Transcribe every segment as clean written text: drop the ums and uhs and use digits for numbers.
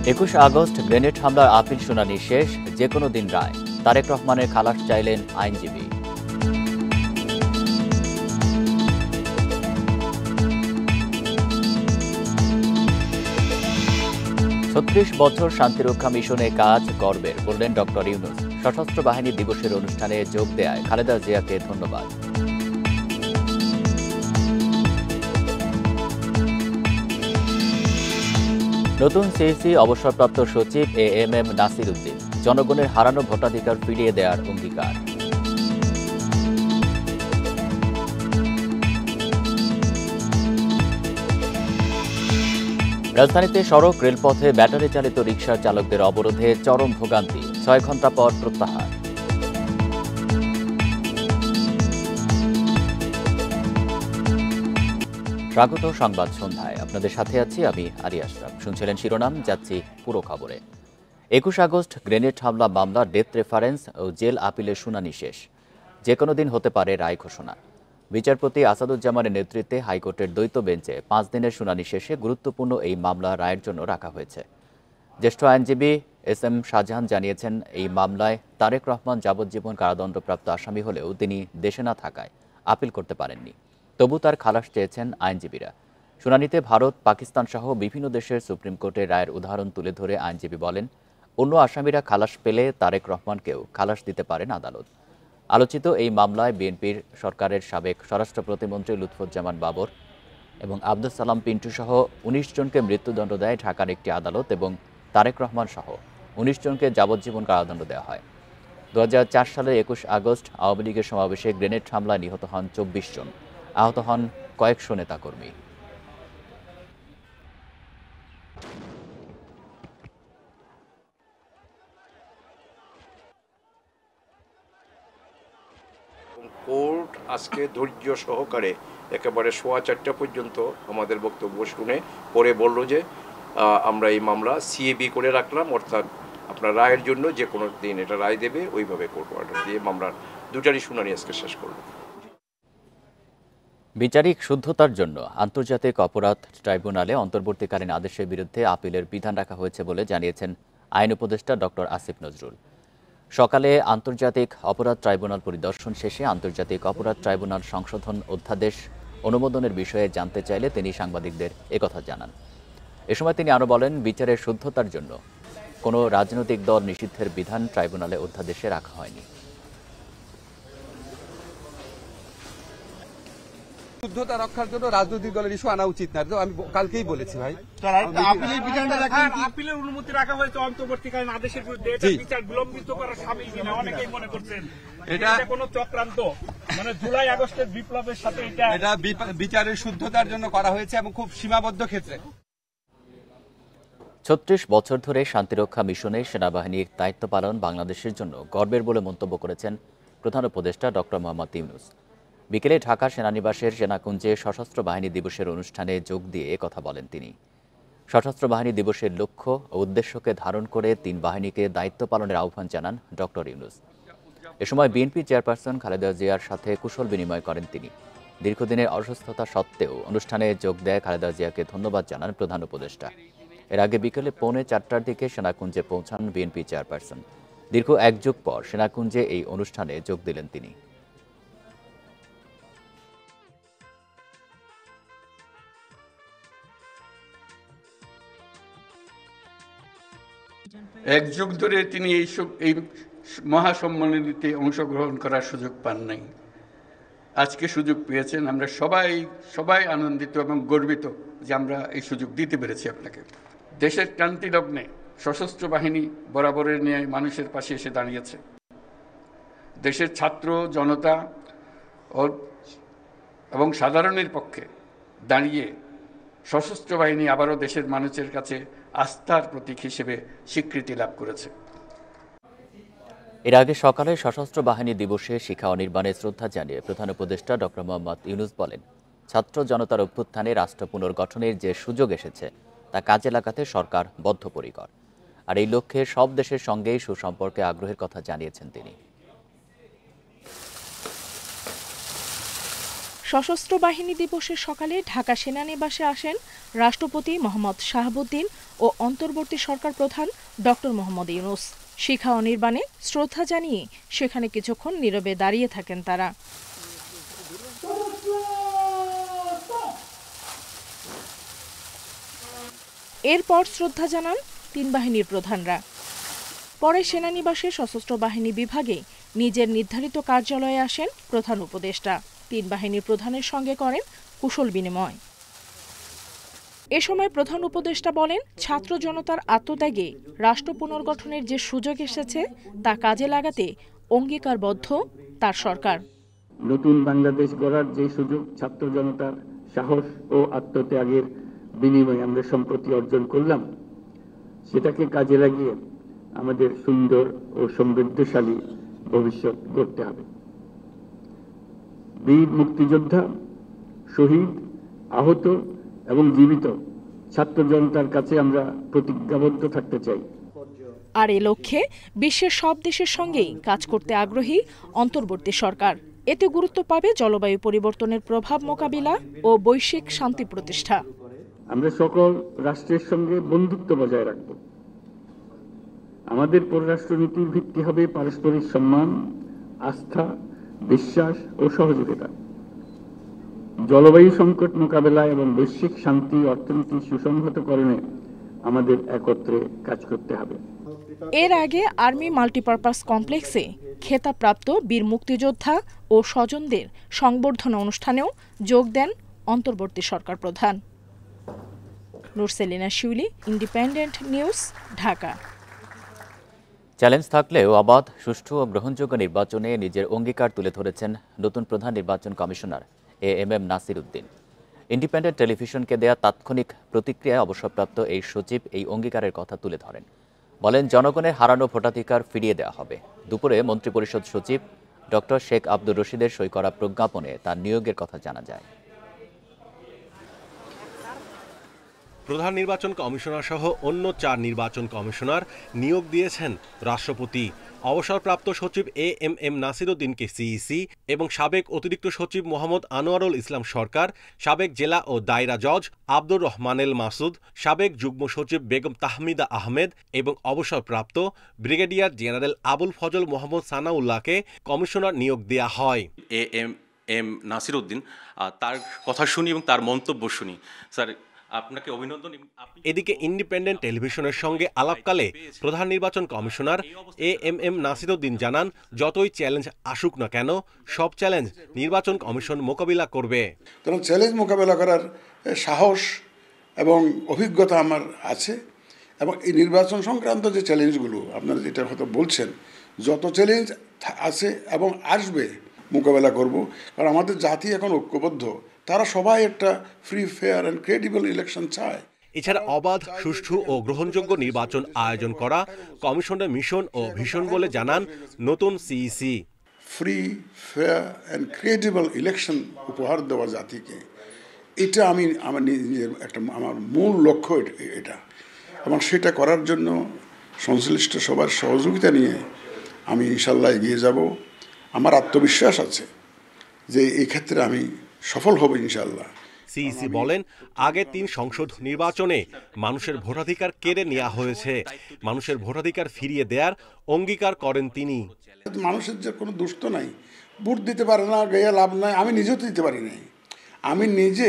21 August grenade হামলার appeal শুনানি শেষ, যে কোনো দিন রায়। তারেক রহমানের খালাস চাইলেন আইনজীবী। ছত্রিশ বছর শান্তিরক্ষা মিশনে কাজ গর্বের, বললেন ডক্টর ইউনূস। সশস্ত্র বাহিনী দিবসের অনুষ্ঠানে যোগ দেয়ায় খালেদা জিয়াকে ধন্যবাদ। নতুন সিইসি অবসরপ্রাপ্ত সচিব এএমএম নাসির উদ্দিন। জনগণের হারানো ভোটাধিকার ফিরিয়ে দেওয়ার অঙ্গীকার। রাজধানীতে সড়ক রেলপথে ব্যাটারি চালিত রিকশার চালকদের অবরোধে চরম ভোগান্তি, 6 ঘণ্টা পর প্রত্যাহার। স্বাগত সংবাদ সন্ধ্যায়, আপনাদের সাথে আছি আমি আলী আশরাফ। শুনছিলেন শিরোনাম, যাচ্ছি পুরো খবরে। 21 আগস্ট গ্রেনেড হামলা মামলা ডেথ রেফারেন্স ও জেল আপিলের শুনানি শেষ। যে কোনো দিন হতে পারে রায় ঘোষণা। বিচারপতি আসাদুজ্জামানের নেতৃত্বে হাইকোর্টের দ্বৈত বেঞ্চে 5 দিনের শুনানি শেষে গুরুত্বপূর্ণ এই মামলা রায়ের জন্য রাখা হয়েছে। জ্যেষ্ঠ আইনজীবী এস এম শাহজাহান জানিয়েছেন, এই মামলায় তারেক রহমান যাবজ্জীবন কারাদণ্ডপ্রাপ্ত আসামি হলেও তিনি দেশে না থাকায় আপিল করতে পারেননি। তবু তার খালাস চেয়েছেন আইনজীবীরা। শুনানিতে ভারত, পাকিস্তান সহ বিভিন্ন দেশের সুপ্রিম কোর্টের রায়ের উদাহরণ তুলে ধরে আইনজীবী বলেন, অন্য আসামিরা খালাস পেলে তারেক রহমানকেও খালাস দিতে পারেন আদালত। আলোচিত এই মামলায় বিএনপির সরকারের সাবেক স্বরাষ্ট্র প্রতিমন্ত্রী লুৎফুজ্জামান বাবর এবং আব্দুস সালাম পিন্টু সহ 19 জনকে মৃত্যুদণ্ড দেয় ঢাকার একটি আদালত এবং তারেক রহমান সহ 19 জনকে যাবজ্জীবন কারাদণ্ড দেওয়া হয়। 2004 সালের 21 আগস্ট আওয়ামী লীগের সমাবেশে গ্রেনেড হামলায় নিহত হন 24 জন, আহত হন কয়েকশো নেতাকর্মী। কোর্ট আজকে ধৈর্য সহকারে একেবারে 4:15 পর্যন্ত আমাদের বক্তব্য শুনে পরে বলল যে আমরা এই মামলা সিএবি করে রাখলাম, অর্থাৎ আপনার রায়ের জন্য যে কোনো দিন এটা রায় দেবে, ওইভাবে কোর্ট অর্ডার দিয়ে মামলার দুটারই শুনানি আজকে শেষ করল। বিচারিক শুদ্ধতার জন্য আন্তর্জাতিক অপরাধ ট্রাইব্যুনালে অন্তর্বর্তীকালীন আদেশের বিরুদ্ধে আপিলের বিধান রাখা হয়েছে বলে জানিয়েছেন আইন উপদেষ্টা ডক্টর আসিফ নজরুল। সকালে আন্তর্জাতিক অপরাধ ট্রাইব্যুনাল পরিদর্শন শেষে আন্তর্জাতিক অপরাধ ট্রাইব্যুনাল সংশোধন অধ্যাদেশ অনুমোদনের বিষয়ে জানতে চাইলে তিনি সাংবাদিকদের একথা জানান। এ সময় তিনি আরও বলেন, বিচারের শুদ্ধতার জন্য কোনো রাজনৈতিক দল নিষিদ্ধের বিধান ট্রাইব্যুনালে অধ্যাদেশে রাখা হয়নি। শুদ্ধতা রক্ষার জন্য রাজনৈতিক দলের ইস্যু আনা উচিত না, আমি কালকেই বলেছি ভাই। আপিলের অনুমতি রাখা হয়েছে অন্তর্বর্তীকালীন আদেশের বিরুদ্ধে, এটা বিচার বিলম্বিত করার সামিল কিনা অনেকেই মনে করছেন এটা কোনো চক্রান্ত, মানে জুলাই আগস্টের বিপ্লবের সাথে এটা বিচারের শুদ্ধতার জন্য করা হয়েছে এবং খুব সীমাবদ্ধ ক্ষেত্রে। 36 বছর ধরে শান্তিরক্ষা মিশনে সেনাবাহিনীর দায়িত্ব পালন বাংলাদেশের জন্য গর্বের বলে মন্তব্য করেছেন প্রধান উপদেষ্টা ডক্টর মোহাম্মদ ইউনূস। বিকেলে ঢাকা সেনানিবাসের সেনাকুঞ্জে সশস্ত্র বাহিনী দিবসের অনুষ্ঠানে যোগ দিয়ে কথা বলেন তিনি। সশস্ত্র বাহিনী দিবসের লক্ষ্য ও উদ্দেশ্যকে ধারণ করে 3 বাহিনীকে দায়িত্ব পালনের আহ্বান জানান ডক্টর ইউনূস। এ সময় বিএনপি চেয়ারপারসন খালেদা জিয়ার সাথে কুশল বিনিময় করেন তিনি। দীর্ঘদিনের অসুস্থতা সত্ত্বেও অনুষ্ঠানে যোগ দেয় খালেদা জিয়াকে ধন্যবাদ জানান প্রধান উপদেষ্টা। এর আগে বিকেলে 3:45টার দিকে সেনাকুঞ্জে পৌঁছান বিএনপি চেয়ারপারসন। দীর্ঘ 1 যুগ পর সেনাকুঞ্জে এই অনুষ্ঠানে যোগ দিলেন তিনি। এক যুগ ধরে তিনি এই মহাসম্মেলনীতে অংশগ্রহণ করার সুযোগ পান নাই, আজকে সুযোগ পেয়েছেন। আমরা সবাই আনন্দিত এবং গর্বিত যে আমরা এই সুযোগ দিতে পেরেছি আপনাকে। দেশের ক্রান্তি লগ্নে সশস্ত্র বাহিনী বরাবরের ন্যায় মানুষের পাশে এসে দাঁড়িয়েছে। দেশের ছাত্র জনতা এবং সাধারণের পক্ষে দাঁড়িয়ে সশস্ত্র বাহিনী আবারও দেশের মানুষের কাছে আস্থার প্রতীক হিসেবে স্বীকৃতি লাভ করেছে। এর আগে সকালে সশস্ত্র বাহিনী দিবসে শিখা অনির্বাণে শ্রদ্ধা জানিয়ে প্রধান উপদেষ্টা ডক্টর মোহাম্মদ ইউনূস বলেন, ছাত্র জনতার অভ্যুত্থানে রাষ্ট্র পুনর্গঠনের যে সুযোগ এসেছে তা কাজে লাগাতে সরকার বদ্ধপরিকর। আর এই লক্ষ্যে সব দেশের সঙ্গেই সুসম্পর্কে আগ্রহের কথা জানিয়েছেন তিনি। সশস্ত্র বাহিনী দিবসের সকালে ঢাকা সেনানিবাসে আসেন রাষ্ট্রপতি মোহাম্মদ শাহাবুদ্দিন ও অন্তর্বর্তী সরকার প্রধান ডক্টর মোহাম্মদ ইউনূস। শিখা অনির্বাণে শ্রদ্ধা জানিয়ে সেখানে কিছুক্ষণ নীরবে দাঁড়িয়ে থাকেন তারা। এরপর শ্রদ্ধা জানান তিন বাহিনীর প্রধানরা। পরে সেনানিবাসে সশস্ত্র বাহিনী বিভাগে নিজের নির্ধারিত কার্যালয়ে আসেন প্রধান উপদেষ্টা। তিন বাহিনীর প্রধানের সঙ্গে করেন কুশল বিনিময়। এ সময় প্রধান উপদেষ্টা বলেন, ছাত্র জনতার আত্মত্যাগে রাষ্ট্র পুনর্গঠনের যে সুযোগ এসেছে তা কাজে লাগাতে অঙ্গীকারবদ্ধ তার সরকার। নতুন বাংলাদেশ গড়ার যে সুযোগ ছাত্র জনতার সাহস ও আত্মত্যাগের বিনিময়ে আমরা সম্প্রতি অর্জন করলাম, সেটাকে কাজে লাগিয়ে আমাদের সুন্দর ও সমৃদ্ধশালী ভবিষ্যৎ গড়তে হবে। বীর মুক্তিযোদ্ধা, শহীদ, আহত এবং জীবিত ছাত্র জনতার কাছে আমরা প্রতিজ্ঞাবদ্ধ থাকতে চাই। আর এ লক্ষ্যে বিশ্বের সব দেশের সঙ্গেই কাজ করতে আগ্রহী অন্তর্বর্তী সরকার। এতে গুরুত্ব পাবে জলবায়ু পরিবর্তনের প্রভাব মোকাবিলা ও বৈশ্বিক শান্তি প্রতিষ্ঠা। আমরা সকল রাষ্ট্রের সঙ্গে বন্ধুত্ব বজায় রাখব। আমাদের পররাষ্ট্রনীতির ভিত্তি হবে পারস্পরিক সম্মান, আস্থা, বিশ্বাস ও সহযোগিতা। জলবায়ু সংকট মোকাবেলা এবং বৈশ্বিক শান্তি অর্থনীতি সুসংহতকরণে আমাদের একত্রে কাজ করতে হবে। এর আগে আর্মি মাল্টিপারপাস কমপ্লেক্সে খেতাবপ্রাপ্ত বীর মুক্তিযোদ্ধা ও স্বজনদের সংবর্ধনা অনুষ্ঠানেও যোগ দেন অন্তর্বর্তী সরকার প্রধান। নুরসেলিনা শিউলি, ইন্ডিপেন্ডেন্ট নিউজ, ঢাকা। চ্যালেঞ্জ থাকলেও অবাধ, সুষ্ঠু ও গ্রহণযোগ্য নির্বাচনে নিজের অঙ্গীকার তুলে ধরেছেন নতুন প্রধান নির্বাচন commissioner AMM Nasir Uddin. Independent টেলিভিশনকে দেয়া তাৎক্ষণিক প্রতিক্রিয়ায় অবসরপ্রাপ্ত এই সচিব এই অঙ্গীকারের কথা তুলে ধরেন। বলেন, জনগণের হারানো ভোটাধিকার ফিরিয়ে দেওয়া হবে। দুপুরে মন্ত্রিপরিষদ সচিব ডক্টর শেখ আব্দুর রশিদের সই করা প্রজ্ঞাপনে তার নিয়োগের কথা জানা যায়। প্রধান নির্বাচন কমিশনার সহ অন্য 4 নির্বাচন কমিশনার নিয়োগ দিয়েছেন রাষ্ট্রপতি। অবসরপ্রাপ্ত সচিব এএমএম নাসির উদ্দিনকে সিইসি এবং সাবেক অতিরিক্ত সচিব মোহাম্মদ আনোয়ারুল ইসলাম সরকার, সাবেক জেলা ও দায়রা জজ আব্দুর রহমানেল মাসুদ, সাবেক যুগ্ম সচিব বেগম তাহমিদা আহমেদ এবং অবসরপ্রাপ্ত ব্রিগেডিয়ার জেনারেল আবুল ফজল মোহাম্মদ সানাউল্লাহকে কমিশনার নিয়োগ দেওয়া হয়। এএমএম নাসির উদ্দিন, তার কথা শুনি এবং তার মন্তব্য শুনি। স্যার, আপনাকে অভিনন্দন। এদিকে ইন্ডিপেন্ডেন্ট টেলিভিশনের সঙ্গে আলাপকালে প্রধান নির্বাচন কমিশনার এএমএম নাসির উদ্দিন জানান, যতই চ্যালেঞ্জ আসুক না কেন, সব চ্যালেঞ্জ নির্বাচন কমিশন মোকাবিলা করবে। কারণ চ্যালেঞ্জ মোকাবিলা করার সাহস এবং অভিজ্ঞতা আমার আছে, এবং এই নির্বাচন সংক্রান্ত যে চ্যালেঞ্জগুলো আপনারা যেটা হয়তো বলছেন, যত চ্যালেঞ্জ আছে এবং আসবে মোকাবেলা করব। কারণ আমাদের জাতি এখন ঐক্যবদ্ধ, তারা সবাই একটা free, fair and credible election চায়। এছাড়া অবাধ, সুষ্ঠু ও গ্রহণযোগ্য নির্বাচন আয়োজন করা কমিশনের মিশন ও ভীষণ বলে জানান নতুন CEC. Free, fair and credible election উপহার দেওয়া জাতিকে, এটা আমি আমার নিজের আমার মূল লক্ষ্য এটা, এবং সেটা করার জন্য সংশ্লিষ্ট সবার সহযোগিতা নিয়ে আমি ইনশাল্লাহ এগিয়ে যাব। আমার আত্মবিশ্বাস আছে যে এই ক্ষেত্রে আমি সফল হব ইনশাল্লাহ। সিইসি বলেন, আগে 3 সংসদ নির্বাচনে মানুষের ভোটাধিকার কেড়ে নেওয়া হয়েছে। মানুষের ভোটাধিকার ফিরিয়ে দেওয়ার অঙ্গীকার করেন তিনি। মানুষের যে কোনো দুষ্ট নাই, ভোট দিতে পারে না, গিয়ে লাভ নাই। আমি নিজেও তো দিতে পারি নাই। আমি নিজে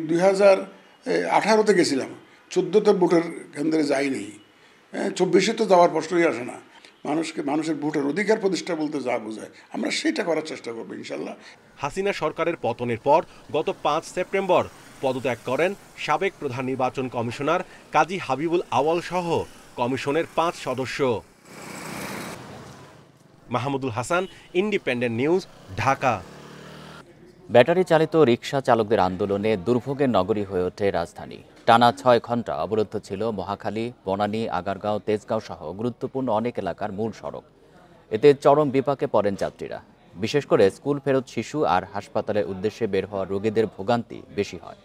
2018-তে গেছিলাম, 14তে ভোটের কেন্দ্রে যাইনি, 24-এ তো যাওয়ার প্রশ্নই আসে না। মানুষের ভোটের অধিকার প্রতিষ্ঠা বলতে যা বোঝায়, আমরা সেটা করার চেষ্টা করবো ইনশাল্লাহ। হাসিনা সরকারের পতনের পর গত 5 সেপ্টেম্বর পদত্যাগ করেন সাবেক প্রধান নির্বাচন কমিশনার কাজী হাবিবুল আওয়াল সহ কমিশনের 5 সদস্য। Mahmudul Hasan, independent News, Dhaka. Battery চালিত রিকশা চালকদের আন্দোলনে দুর্ভোগের নগরী হয়ে ওঠে রাজধানী। টানা 6 ঘন্টা অবরুদ্ধ ছিল মহাখালী, বনানী, আগারগাঁও, তেজগাঁও সহ গুরুত্বপূর্ণ অনেক এলাকার মূল সড়ক। এতে চরম বিপাকে পড়েন যাত্রীরা। বিশেষ করে স্কুল ফেরত শিশু আর হাসপাতালের উদ্দেশ্যে বের হওয়া রোগীদের ভোগান্তি বেশি হয়।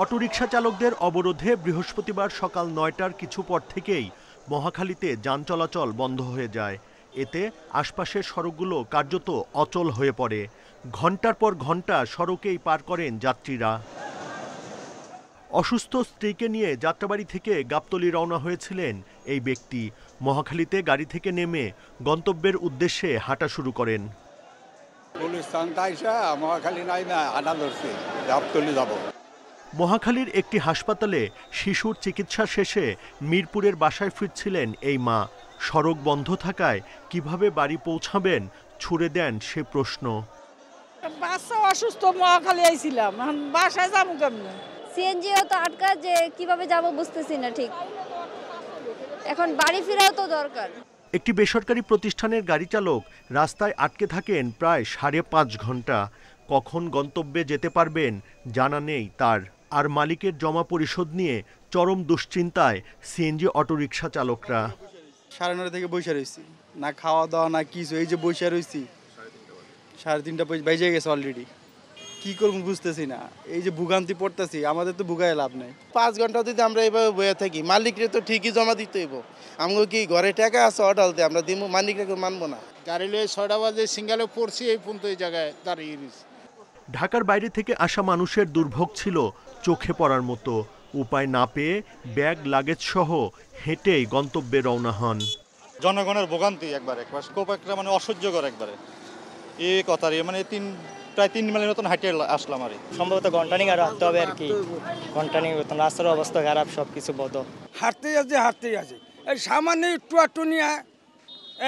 অটোরিকশা চালকদের অবরোধে বৃহস্পতিবার সকাল 9টার কিছু পর থেকেই মহাখালীতে যান চলাচল বন্ধ হয়ে যায়। এতে আশপাশের সড়কগুলো কার্যত অচল হয়ে পড়ে। ঘন্টার পর ঘন্টা সড়কেই পার করেন যাত্রীরা। অসুস্থ স্ত্রীকে নিয়ে যাত্রাবাড়ি থেকে গাবতলী রওনা হয়েছিলেন এই ব্যক্তি। মহাখালীতে গাড়ি থেকে নেমে গন্তব্যের উদ্দেশ্যে হাঁটা শুরু করেন। মহাখালীর একটি হাসপাতালে শিশুর চিকিৎসা শেষে মিরপুরের বাসায় ফিরছিলেন এই মা। সড়ক বন্ধ থাকায় কিভাবে বাড়ি পৌঁছাবেন ছুড়ে দেন সে প্রশ্ন। বাচ্চা অসুস্থ, মহাখালী আইছিলাম, বাসায় যাবো কেমনে? সিএনজিও তো আটকা, যে কিভাবে যাব বুঝতেছি না ঠিক। এখন বাড়ি ফেরাও তো দরকার। একটি বেসরকারি প্রতিষ্ঠানের গাড়ি চালক রাস্তায় আটকে থাকেন প্রায় 5.5 ঘন্টা। কখন গন্তব্যে যেতে পারবেন জানা নেই তার। আর মালিকের জমা পরিশোধ নিয়ে চরম দুশ্চিন্তায় সিএনজি অটোরিকশা চালকরা। 9:30 থেকে বসে রয়েছি, না খাওয়া দাওয়া না কিছু, এই যে বসে রয়েছি 3:30 বেজে গেছে অলরেডি। কি করবো বুঝতেছি না, এই যে ভোগান্তি পড়তেছি, আমাদের তো ভোগায় লাভ নেই। 5 ঘন্টা যদি আমরা এইভাবে বয়ে থাকি, মালিকরে তো ঠিকই জমা দিতে হইব। আমাকে কি ঘরে টাকা আছে অডালতে, আমরা দিব, মালিকরে মানবো না। গাড়ি লিয়ে 6টা বাজে সিঙ্গালে পড়ছি, এই পর্যন্ত এই জায়গায় দাঁড়িয়ে রয়েছি। ঢাকার বাইরে থেকে আসা মানুষের দুর্ভোগ ছিল চোখে পড়ার মতো। উপায় না পেয়ে ব্যাগ লাগেজ সহ হেঁটেই গন্তব্যে রওনা হন। জনগণের ভোগান্তি একবারে খুব একটা মানে অসহ্যকর একবারে। এই কথারই মানে প্রায় 3 মাইলের মতন হাঁটে আসলাম। আর সম্ভবত ঘন্টানিক আর হাঁটতে হবে আর কি। ঘন্টানিক মতন রাস্তার অবস্থা খারাপ, সব কিছু বন্ধ। হাঁটতেই আছে এই সামান্য একটু নিয়ে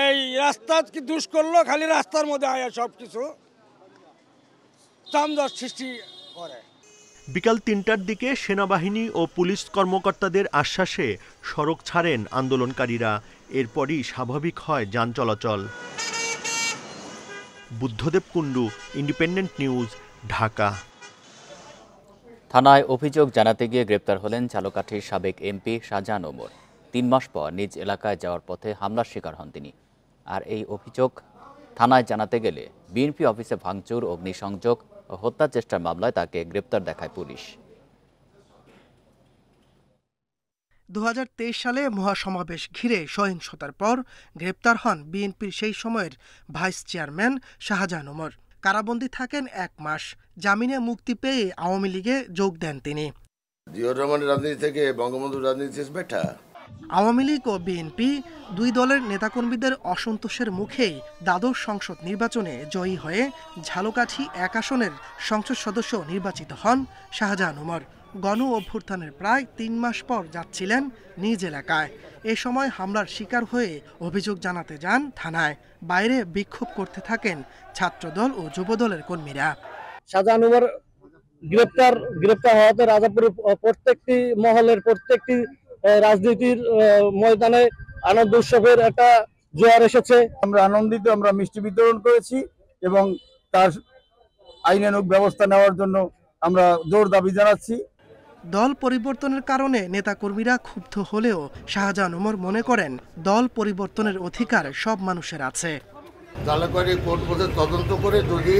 এই রাস্তা কি দুষ করলো, খালি রাস্তার মধ্যে আয়া সব কিছু যানজট সৃষ্টি করে। বিকাল 3টার দিকে সেনাবাহিনী ও পুলিশ কর্মকর্তাদের আশ্বাসে সড়ক ছাড়েন আন্দোলনকারীরা। এরপরই স্বাভাবিক হয় যান চলাচল। Buddhadeb Kundu, independent News, Dhaka. থানায় অভিযোগ জানাতে গিয়ে গ্রেপ্তার হলেন ঝালকাঠির সাবেক এমপি শাহজাহান ওমর। 3 মাস পর নিজ এলাকায় যাওয়ার পথে হামলার শিকার হন তিনি। আর এই অভিযোগ থানায় জানাতে গেলে বিএনপি অফিসে ভাঙচুর, অগ্নিসংযোগ ও হত্যা চেষ্টার মামলায় তাকে গ্রেপ্তার দেখায় পুলিশ। 2023 সালে মহাসমাবেশ ঘিরে সহিংসতার পর গ্রেপ্তার হন বিএনপির সেই সময়ের ভাইস চেয়ারম্যান শাহজাহান ওমর। কারাবন্দী থাকেন 1 মাস। জামিনে মুক্তি পেয়ে আওয়ামী লীগে যোগ দেন তিনি। জিয়াউর রহমানের রাজনীতি থেকে বঙ্গবন্ধুর রাজনীতি বেটা। আওয়ামী লীগ ও বিএনপি দুই দলের নেতাকর্মীদের অসন্তোষের মুখেই দ্বাদশ সংসদ নির্বাচনে জয়ী হয়ে ঝালকাঠি 1 আসনের সংসদ সদস্য নির্বাচিত হন শাহজাহান ওমর। গণ অভ্যুত্থানের প্রায় 3 মাস পর যাচ্ছিলেন নিজ এলাকায়। এ সময় হামলার শিকার হয়ে অভিযোগ জানাতে যান থানায়। বাইরে বিক্ষোভ করতে থাকেন ছাত্রদল ও যুবদলের কর্মীরা। শাহজাহান ওমর গ্রেপ্তার হওয়াতে রাজাপুরের প্রত্যেকটি মহলের, প্রত্যেকটি রাজনীতির ময়দানে আনন্দ উৎসবের একটা জোয়ার এসেছে। আমরা আনন্দিত, আমরা মিষ্টি বিতরণ করেছি এবং তার আইনানুগ ব্যবস্থা নেওয়ার জন্য আমরা জোর দাবি জানাচ্ছি। দল পরিবর্তনের কারণে নেতাকর্মীরা ক্ষুব্ধ হলেও শাহজাহান ওমর মনে করেন দল পরিবর্তনের অধিকার সব মানুষের আছে। ঝালকাঠি কোর্ট পর্যন্ত তদন্ত করে যদি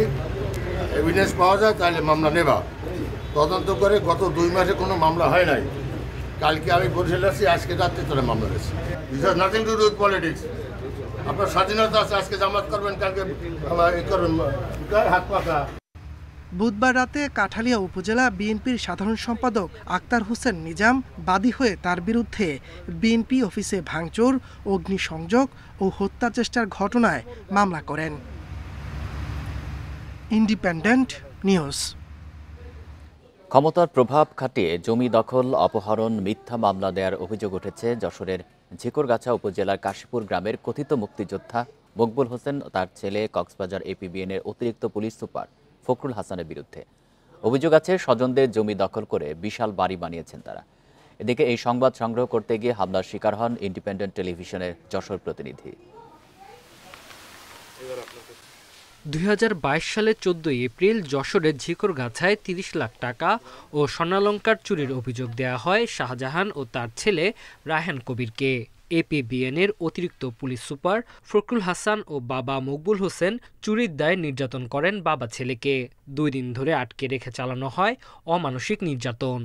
এভিডেন্স পাওয়া যায় তাহলে মামলা নেবা। তদন্ত করে গত 2 মাসে কোনো মামলা হয় নাই। কালকে আমি বরিশালে আছি, আজকে রাত্রে চলে মামলা হয়েছে। This has nothing to do with politics. আপনার স্বাধীনতা আছে, আজকে জামাত করবেন, কালকে করবেন, হাত পাখা। বুধবার রাতে কাঠালিয়া উপজেলা বিএনপির সাধারণ সম্পাদক আক্তার হোসেন নিজাম বাদী হয়ে তার বিরুদ্ধে বিএনপি অফিসে ভাঙচুর, অগ্নিসংযোগ ও হত্যা চেষ্টার ঘটনায় মামলা করেন। Independent news. ক্ষমতার প্রভাব খাটিয়ে জমি দখল, অপহরণ, মিথ্যা মামলা দেওয়ার অভিযোগ উঠেছে যশোরের ঝিকরগাছা উপজেলার কাশীপুর গ্রামের কথিত মুক্তিযোদ্ধা মকবুল হোসেন ও তার ছেলে কক্সবাজার এপিবিএনের অতিরিক্ত পুলিশ সুপার ফখরুল হাসানের বিরুদ্ধে। অভিযোগ আছে স্বজনদের জমি দখল করে বিশাল বাড়ি বানিয়েছেন তারা। এদিকে এই সংবাদ সংগ্রহ করতে গিয়ে হামলার শিকার হন ইন্ডিপেন্ডেন্ট টেলিভিশনের যশোর প্রতিনিধি। 2022 সালের 14 এপ্রিল যশোরের ঝিকরগাছায় 30 লাখ টাকা ও স্বর্ণালংকার চুরির অভিযোগ দেয়া হয় শাহজাহান ও তার ছেলে রায়হান কবিরকে। এপিবিএনের অতিরিক্ত পুলিশ সুপার ফখরুল হাসান ও বাবা মকবুল হোসেন চুরির দায়ে নির্যাতন করেন বাবা ছেলেকে। 2 দিন ধরে আটকে রেখে চালানো হয় অমানসিক নির্যাতন।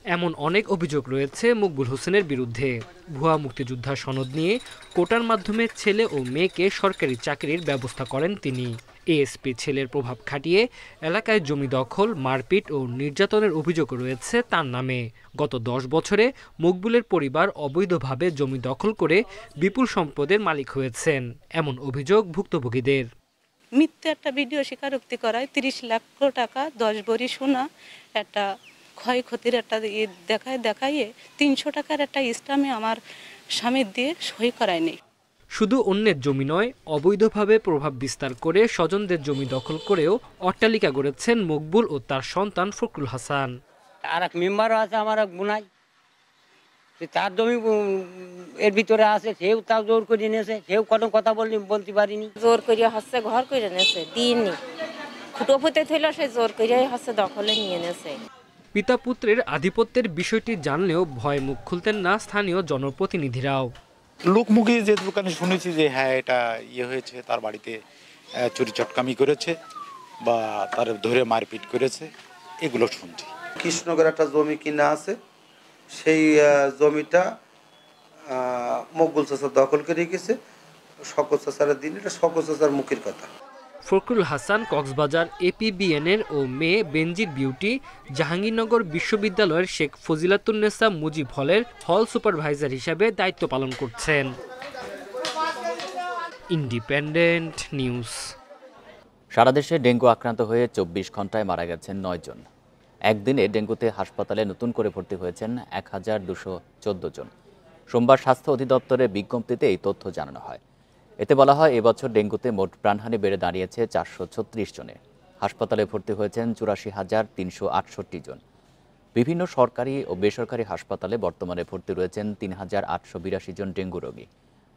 এমন অনেক অভিযোগ রয়েছে মকবুল হোসেনের বিরুদ্ধে। ভুয়া মুক্তিযোদ্ধা সনদ নিয়ে কোটার মাধ্যমে ছেলে ও মেয়েকে সরকারি চাকরির ব্যবস্থা করেন তিনি। এএসপি ছেলের প্রভাব খাটিয়ে এলাকায় জমি দখল, মারপিট ও নির্যাতনের অভিযোগ রয়েছে তার নামে। গত 10 বছরে মকবুলের পরিবার অবৈধভাবে জমি দখল করে বিপুল সম্পদের মালিক হয়েছেন, এমন অভিযোগ ভুক্তভোগীদের। মিথ্যে একটা ভিডিও স্বীকারোক্তি করায় 30 লক্ষ টাকা, 10 ভরি সোনা, একটা ক্ষয়ক্ষতির একটা দেখাইয়ে 300 টাকার একটা স্ট্যাম্পে আমার স্বামীর দিয়ে সই করায়নি। শুধু অন্যের জমি নয়, অবৈধভাবে প্রভাব বিস্তার করে স্বজনদের জমি দখল করেও অট্টালিকা গড়েছেন মকবুল ও তার সন্তান ফখরুল হাসান। আর এক মেম্বারও আছে আমার এক বোনাই, তার জমি এর ভিতরে আছে, সেও তাও জোর করে নিয়েছে, সেও কোনো কথা বলতে পারিনি। জোর করিয়া হচ্ছে ঘর করে নিয়েছে, দিনই খুঁটো পুঁতে থইল, সে জোর করিয়াই হচ্ছে দখলে নিয়ে নিয়েছে। পিতা পুত্রের আধিপত্যের বিষয়টি জানলেও ভয়ে মুখ খুলতেন না স্থানীয় জনপ্রতিনিধিরাও। লোকমুখে যে দোকানে শুনেছি যে হ্যাঁ এটা হয়েছে, তার বাড়িতে চুরি চটকামি করেছে বা তার ধরে মারপিট করেছে, এগুলো শুনছি। কৃষ্ণনগর একটা জমি কিনা আছে, সেই জমিটা মকবুল চাচা দখল করে গেছে। শকত চাচার দিন, এটা শকত চাচার মুখের কথা। ফখরুল হাসান কক্সবাজার এপিবিএনের ও মেয়ে বেনজির বিউটি জাহাঙ্গীরনগর বিশ্ববিদ্যালয়ের শেখ ফজিলাতুন্নেসা মুজিব হলের হল সুপারভাইজার হিসাবে দায়িত্ব পালন করছেন। Independent news. সারা দেশে ডেঙ্গু আক্রান্ত হয়ে 24 ঘন্টায় মারা গেছেন 9 জন। একদিনে ডেঙ্গুতে হাসপাতালে নতুন করে ভর্তি হয়েছেন 1214 জন। সোমবার স্বাস্থ্য অধিদপ্তরের বিজ্ঞপ্তিতে এই তথ্য জানানো হয়। এতে বলা হয়, এবছর ডেঙ্গুতে মোট প্রাণহানি বেড়ে দাঁড়িয়েছে 436 জনে। হাসপাতালে ভর্তি হয়েছেন 84,368 জন। বিভিন্ন সরকারি ও বেসরকারি হাসপাতালে বর্তমানে ভর্তি রয়েছেন 3,882 জন ডেঙ্গু রোগী।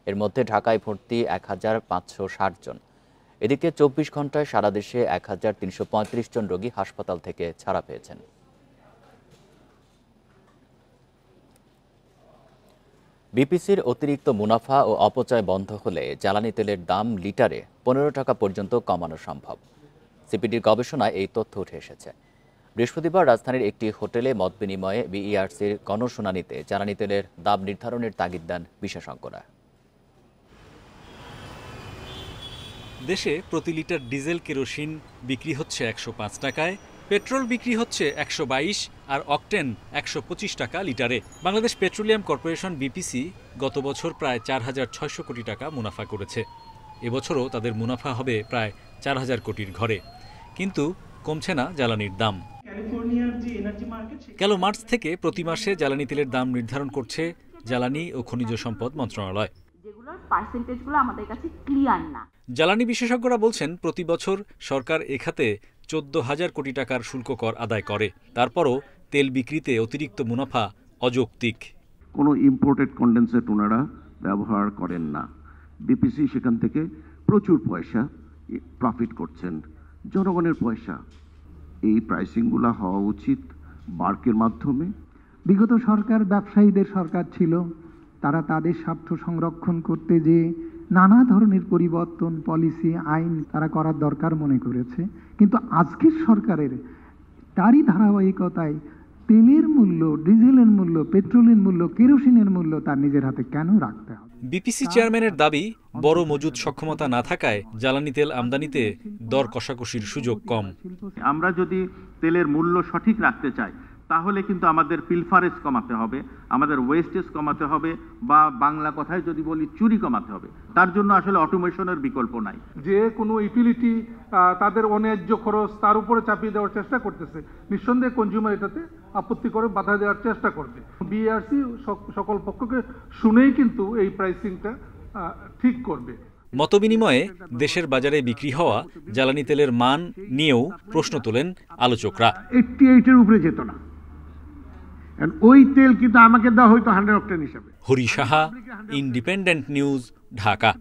এর মধ্যে ঢাকায় ভর্তি 1,560 জন। এদিকে 24 ঘন্টায় সারা দেশে 1,335 জন রোগী হাসপাতাল থেকে ছাড়া পেয়েছেন। বিপিসির অতিরিক্ত মুনাফা ও অপচয় বন্ধ হলে জ্বালানি তেলের দাম লিটারে 15 টাকা পর্যন্ত কমানো সম্ভব। সিপিডির গবেষণায় এই তথ্য উঠে এসেছে। বৃহস্পতিবার রাজধানীর একটি হোটেলে মত বিনিময়ে বিইআরসির গণশুনানিতে জ্বালানি তেলের দাম নির্ধারণের তাগিদ দেন বিশেষজ্ঞরা। দেশে প্রতি লিটার ডিজেল কেরোসিন বিক্রি হচ্ছে 105 টাকায়, পেট্রোল বিক্রি হচ্ছে 122 আর অকটেন 125 টাকা লিটারে। বাংলাদেশ পেট্রোলিয়াম কর্পোরেশন বিপিসি গত বছর প্রায় 4,600 কোটি টাকা মুনাফা করেছে। এবছরও তাদের মুনাফা হবে প্রায় 4,000 কোটির ঘরে। কিন্তু কমছে না জ্বালানির দাম। গেল মার্চ থেকে প্রতি মাসে জ্বালানি তেলের দাম নির্ধারণ করছে জ্বালানি ও খনিজ সম্পদ মন্ত্রণালয়। পার্সেন্টেজগুলো আমাদের কাছে ক্লিয়ার না। জ্বালানি বিশেষজ্ঞরা বলছেন, প্রতি বছর সরকার এ খাতে 14,000 কোটি টাকার শুল্ক কর আদায় করে। তারপরও তেল বিক্রিতে অতিরিক্ত মুনাফা অযৌক্তিক। কোনো ইম্পোর্টেড কন্ডেন্সেট ওনারা ব্যবহার করেন না। বিপিসি সেখান থেকে প্রচুর পয়সা প্রফিট করছেন, জনগণের পয়সা। এই প্রাইসিংগুলো হওয়া উচিত বার্কের মাধ্যমে। বিগত সরকার ব্যবসায়ীদের সরকার ছিল, তারা তাদের স্বার্থ সংরক্ষণ করতে যে নানা ধরনের পরিবর্তন, পলিসি, আইন তারা করার দরকার মনে করেছে। কিন্তু আজকের সরকারের তারই ধারাবাহিকতায় তেলের মূল্য, ডিজেলের মূল্য, পেট্রোলের মূল্য, কেরোসিনের মূল্য তার নিজের হাতে কেন রাখতে হবে? বিপিসি চেয়ারম্যানের দাবি, বড় মজুদ সক্ষমতা না থাকায় জ্বালানি তেল আমদানিতে দর কষাকষির সুযোগ কম। আমরা যদি তেলের মূল্য সঠিক রাখতে চাই, তাহলে কিন্তু আমাদের পিলফারেজ কমাতে হবে, আমাদের ওয়েস্টেজ কমাতে হবে, বা বাংলা কথায় যদি বলি চুরি কমাতে হবে। তার জন্য আসলে অটোমেশনের বিকল্প নাই। যে কোনো ইউটিলিটি তাদের অন্যায্য খরচ তার উপরে চাপিয়ে দেওয়ার চেষ্টা করতেছে, নিঃসন্দেহে কনজিউমার এটাতে আপত্তি করে বাধা দেওয়ার চেষ্টা করবে। বিআরসি সকল পক্ষকে শুনেই কিন্তু এই প্রাইসিংটা ঠিক করবে। মতবিনিময়ে দেশের বাজারে বিক্রি হওয়া জ্বালানি তেলের মান নিয়েও প্রশ্ন তোলেন আলোচকরা। 88-এর উপরে যেত না, ওই তেল কিন্তু আমাকে দেওয়া হয়তো 100 অক্টেন হিসাবে। Hari Saha, Independent News, Dhaka.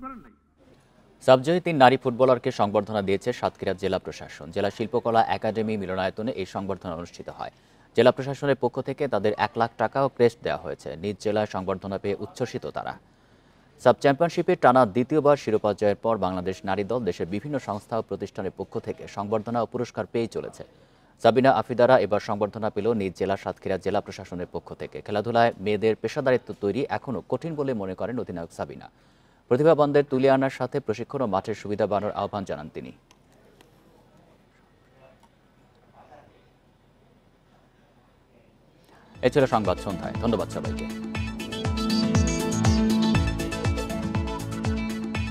সাবজয়ী 3 নারী ফুটবলারকে সংবর্ধনা দিয়েছে সাতক্ষীরা জেলা প্রশাসন। জেলা শিল্পকলা একাডেমি মিলনায়তনে এই সংবর্ধনা অনুষ্ঠিত হয়। জেলা প্রশাসনের পক্ষ থেকে তাদের 1 লাখ টাকা ও ক্রেস্ট দেওয়া হয়েছে। নিজ জেলায় সংবর্ধনা পেয়ে উচ্ছ্বসিত তারা। সাব চ্যাম্পিয়নশিপে টানা দ্বিতীয়বার শিরোপা জয়ের পর বাংলাদেশ নারী দল দেশের বিভিন্ন সংস্থা ও প্রতিষ্ঠানের পক্ষ থেকে সংবর্ধনা ও পুরস্কার পেয়ে চলেছে। সাবিনা আফিদারা এবার সংবর্ধনা পেল নিজ জেলা সাতক্ষীরা জেলা প্রশাসনের পক্ষ থেকে। খেলাধুলায় মেয়েদের পেশাদারিত্ব তৈরি এখনও কঠিন বলে মনে করেন অধিনায়ক সাবিনা। প্রতিভাবানদের তুলে আনার সাথে প্রশিক্ষণ ও মাঠের সুবিধা বাড়ানোর আহ্বান জানান তিনি। এ ছিল সংবাদ সন্ধ্যায়। ধন্যবাদ সবাইকে।